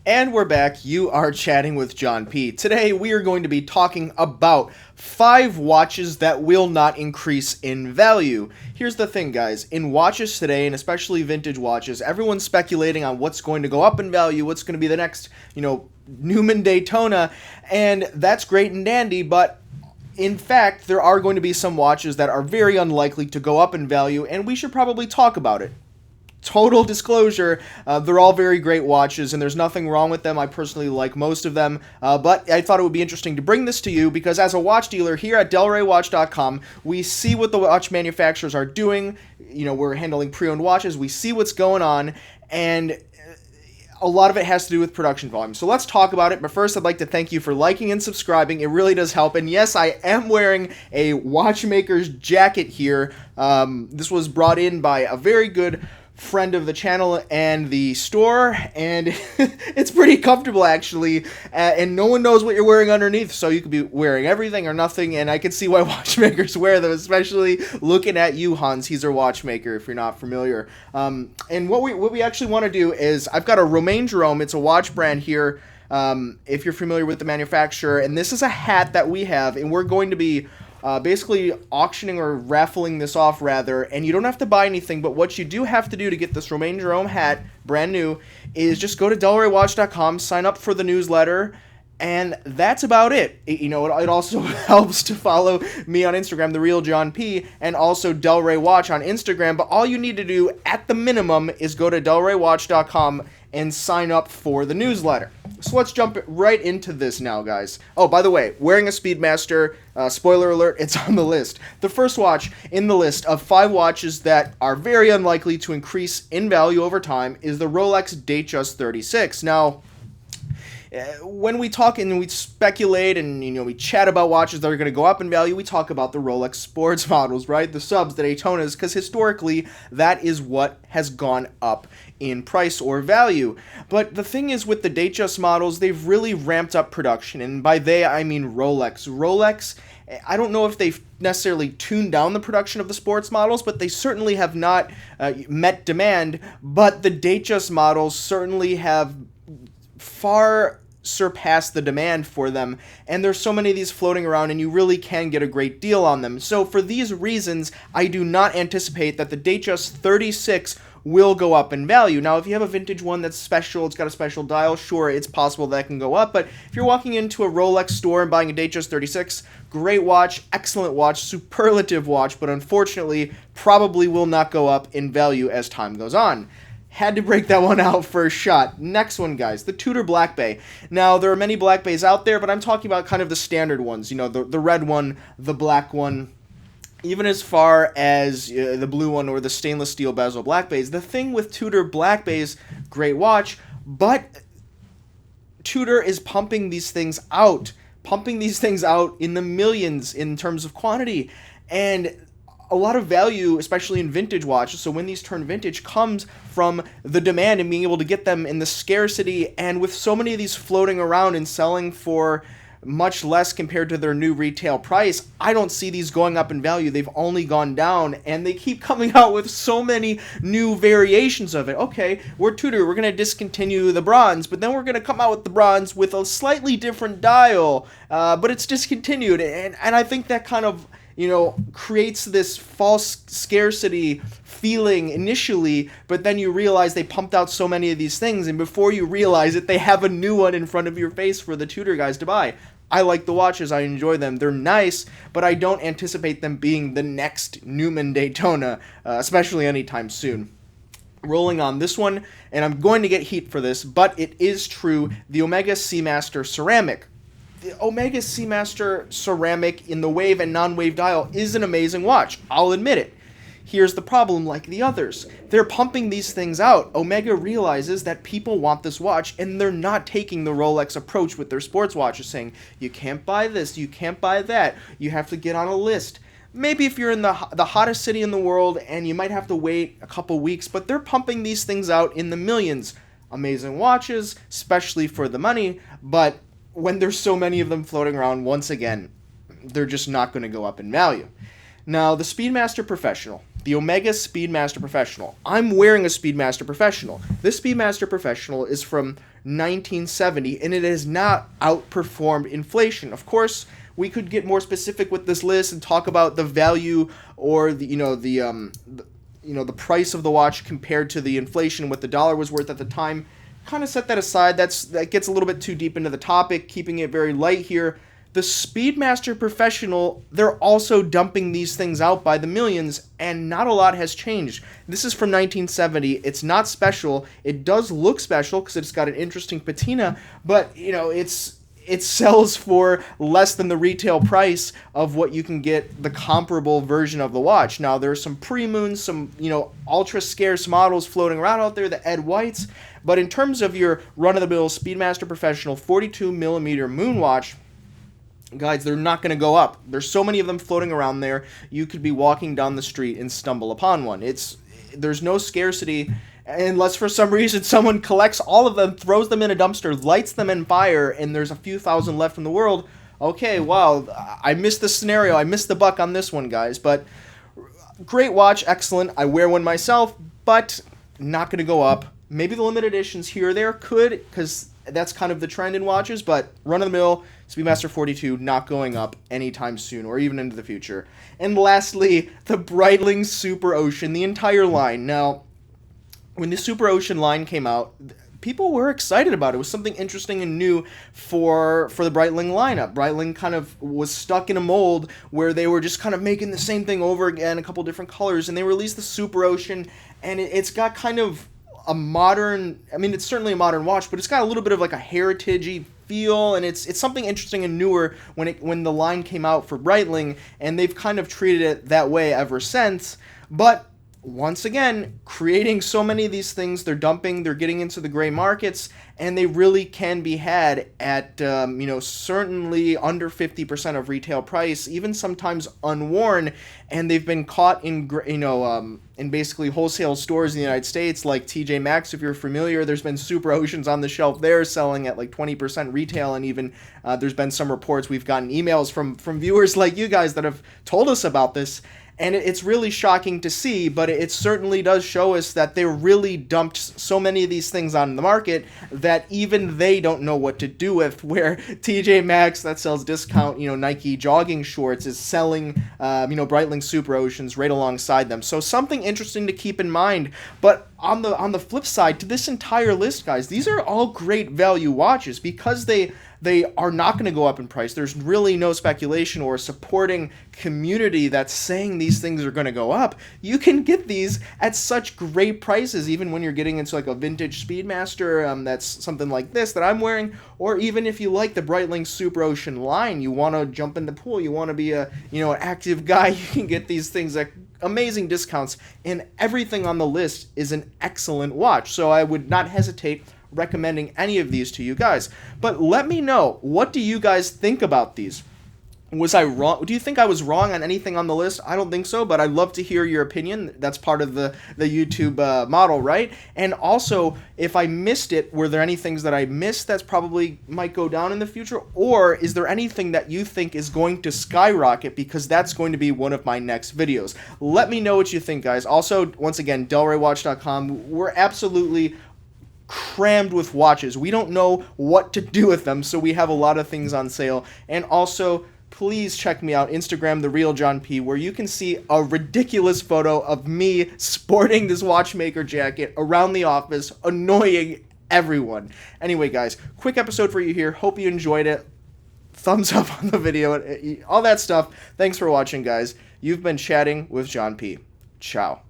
And we're back. You are chatting with John P. Today we are going to be talking about 5 watches that will not increase in value. Here's the thing, guys. In watches today, and especially vintage watches, everyone's speculating on what's going to go up in value, what's going to be the next, Newman Daytona, and that's great and dandy, but in fact, there are going to be some watches that are very unlikely to go up in value, and we should probably talk about it. Total disclosure, they're all very great watches, and there's nothing wrong with them. I personally like most of them, but I thought it would be interesting to bring this to you because as a watch dealer here at DelReyWatch.com, we see what the watch manufacturers are doing. We're handling pre-owned watches. We see what's going on, and a lot of it has to do with production volume. So let's talk about it, but first I'd like to thank you for liking and subscribing. It really does help, and yes, I am wearing a watchmaker's jacket here. This was brought in by a very good friend of the channel and the store, and it's pretty comfortable actually, and no one knows what you're wearing underneath, so you could be wearing everything or nothing, and I can see why watchmakers wear them, especially looking at you, Hans. He's our watchmaker, if you're not familiar. And what we actually want to do is, I've got a Romain Jerome. It's a watch brand here, if you're familiar with the manufacturer, and this is a hat that we have, and we're going to be basically auctioning or raffling this off rather, and you don't have to buy anything, but what you do have to do to get this Romain Jerome hat, brand new, is just go to DelReyWatch.com, sign up for the newsletter, and that's about it. It also helps to follow me on Instagram, The Real John P, and also Delray Watch on Instagram, but all you need to do at the minimum is go to DelReyWatch.com and sign up for the newsletter. So let's jump right into this now, guys. Oh, by the way, wearing a Speedmaster, spoiler alert, it's on the list. The first watch in the list of 5 watches that are very unlikely to increase in value over time is the Rolex Datejust 36. Now, when we talk and we speculate and we chat about watches that are going to go up in value, we talk about the Rolex sports models, right? The subs, the Daytonas, because historically that is what has gone up in price or value. But the thing is with the Datejust models, they've really ramped up production, and by they I mean Rolex. Rolex, I don't know if they've necessarily tuned down the production of the sports models, but they certainly have not met demand, but the Datejust models certainly have far surpass the demand for them, and there's so many of these floating around, and you really can get a great deal on them. So for these reasons, I do not anticipate that the Datejust 36 will go up in value. Now, if you have a vintage one that's special, it's got a special dial, sure, it's possible that can go up, but if you're walking into a Rolex store and buying a Datejust 36, great watch, excellent watch, superlative watch, but unfortunately, probably will not go up in value as time goes on. Had to break that one out for a shot. Next one, guys, the Tudor Black Bay. Now, there are many Black Bays out there, but I'm talking about kind of the standard ones, the red one, the black one, even as far as the blue one or the stainless steel bezel Black Bays. The thing with Tudor Black Bays, great watch, but Tudor is pumping these things out in the millions in terms of quantity, and a lot of value, especially in vintage watches, so when these turn vintage, comes from the demand and being able to get them in the scarcity, and with so many of these floating around and selling for much less compared to their new retail price, I don't see these going up in value. They've only gone down, and they keep coming out with so many new variations of it. Okay, we're Tudor, we're going to discontinue the bronze, but then we're going to come out with the bronze with a slightly different dial, but it's discontinued, and I think that kind of creates this false scarcity feeling initially, but then you realize they pumped out so many of these things, and before you realize it, they have a new one in front of your face for the Tudor guys to buy. I like the watches, I enjoy them, they're nice, but I don't anticipate them being the next Newman Daytona, especially anytime soon. Rolling on this one, and I'm going to get heat for this, but it is true, the Omega Seamaster Ceramic. The Omega Seamaster Ceramic in the wave and non-wave dial is an amazing watch. I'll admit it. Here's the problem, like the others. They're pumping these things out. Omega realizes that people want this watch, and they're not taking the Rolex approach with their sports watches, saying, you can't buy this, you can't buy that, you have to get on a list. Maybe if you're in the hottest city in the world, and you might have to wait a couple weeks, but they're pumping these things out in the millions. Amazing watches, especially for the money, but when there's so many of them floating around, once again, they're just not going to go up in value. Now, the Speedmaster Professional, the Omega Speedmaster Professional. I'm wearing a Speedmaster Professional. This Speedmaster Professional is from 1970, and it has not outperformed inflation. Of course, we could get more specific with this list and talk about the value or the price of the watch compared to the inflation, what the dollar was worth at the time. Kind of set that aside. That gets a little bit too deep into the topic, keeping it very light here. The Speedmaster Professional, they're also dumping these things out by the millions, and not a lot has changed. This is from 1970. It's not special. It does look special because it's got an interesting patina, but it sells for less than the retail price of what you can get the comparable version of the watch. Now, there's some pre-moons, some, ultra scarce models floating around out there, the Ed Whites, but in terms of your run-of-the-mill Speedmaster Professional 42 millimeter moon watch, guys, they're not going to go up. There's so many of them floating around there, you could be walking down the street and stumble upon one. There's no scarcity, unless for some reason someone collects all of them, throws them in a dumpster, lights them in fire, and there's a few thousand left in the world. Okay, wow, I missed the scenario. I missed the buck on this one, guys. But great watch, excellent. I wear one myself, but not going to go up. Maybe the limited editions here or there could, because that's kind of the trend in watches, but run-of-the-mill Speedmaster 42 not going up anytime soon or even into the future. And lastly, the Breitling Super Ocean, the entire line. Now, when the Super Ocean line came out, people were excited about it. It was something interesting and new for the Breitling lineup. Breitling kind of was stuck in a mold where they were just kind of making the same thing over again, a couple different colors, and they released the Super Ocean, and it's got kind of a modern, it's certainly a modern watch, but it's got a little bit of like a heritage-y feel, and it's something interesting and newer when the line came out for Breitling, and they've kind of treated it that way ever since. But once again, creating so many of these things, they're getting into the gray markets, and they really can be had at, certainly under 50% of retail price, even sometimes unworn, and they've been caught in basically wholesale stores in the United States, like TJ Maxx, if you're familiar. There's been Super Oceans on the shelf there selling at like 20% retail, and even there's been some reports, we've gotten emails from viewers like you guys that have told us about this. And it's really shocking to see, but it certainly does show us that they really dumped so many of these things on the market that even they don't know what to do with, where TJ Maxx, that sells discount, Nike jogging shorts, is selling, Breitling Super Oceans right alongside them. So something interesting to keep in mind. But on the flip side to this entire list, guys, these are all great value watches because they are not going to go up in price. There's really no speculation or supporting community that's saying these things are going to go up. You can get these at such great prices, even when you're getting into like a vintage Speedmaster that's something like this that I'm wearing, or even if you like the Breitling Super Ocean line, you want to jump in the pool, you want to be an active guy, you can get these things at amazing discounts, and everything on the list is an excellent watch. So I would not hesitate recommending any of these to you guys. But let me know, what do you guys think about these? Was I wrong? Do you think I was wrong on anything on the list? I don't think so, but I'd love to hear your opinion. That's part of the YouTube model, right? And also, if I missed it, were there any things that I missed that's probably might go down in the future? Or is there anything that you think is going to skyrocket, because that's going to be one of my next videos? Let me know what you think, guys. Also, once again, DelRayWatch.com. We're absolutely crammed with watches. We don't know what to do with them, so we have a lot of things on sale. And also, please check me out, Instagram, The Real John P, where you can see a ridiculous photo of me sporting this watchmaker jacket around the office, annoying everyone. Anyway, guys, quick episode for you here. Hope you enjoyed it. Thumbs up on the video, all that stuff. Thanks for watching, guys. You've been chatting with John P. Ciao.